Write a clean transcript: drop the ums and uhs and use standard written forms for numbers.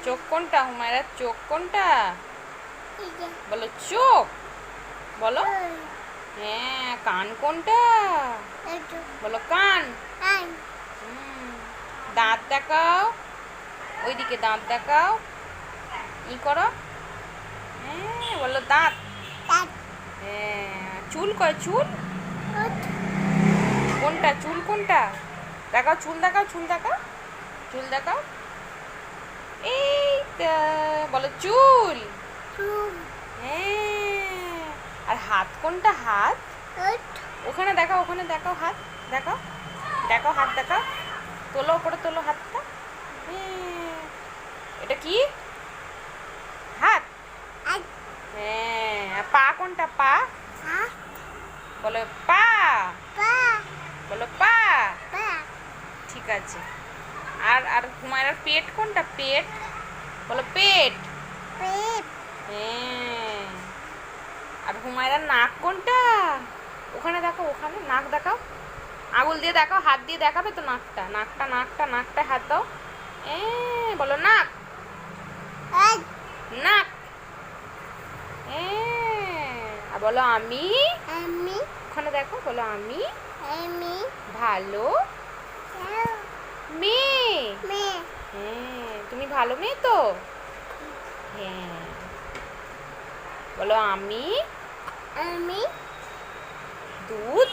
চোখ কোনটা হুমায়রার চোখ কোনটা? বলো চোখ। বলো। হ্যাঁ, কান কোনটা? বলো কান। দাঁত দেখাও, ওইদিকে দাঁত দেখাও, ই করো। হ্যাঁ, বলো দাঁত। হ্যাঁ, চুল কয় চুল? কোনটা চুল কোনটা? দেখাও চুল দেখাও, চুল দেখাও, চুল দেখাও। এই তো, বলো চুল। হ্যাঁ, আর হাত কোনটা হাত? ওখানে দেখাও, ওখানে দেখাও হাত। দেখাও, দেখাও হাত দেখাও। তোলো উপরে তোলো হাতটা। হ্যাঁ, এটা কি হাত? হ্যাঁ, আর পা কোনটা পা? বলো পা। বলো পা। ঠিক আছে। আর আর হুমায়রার পেট কোনটা পেট? বলো পেট। হ্যাঁ, আর হুমায়রার নাক কোনটা? ওখানে দেখো, ওখানে নাক দেখাও। আঙুল দিয়ে দেখাও, হাত দিয়ে দেখাবে তো নাকটা, নাকটা নাকটা নাকটা হাত দাও। বলো নাক। নাক। আর বলো আমি। ওখানে দেখো, বলো আমি ভালো মেয়ে। হ্যাঁ, তুমি ভালো মেয়ে তো। হ্যাঁ, বলো আমি দুধ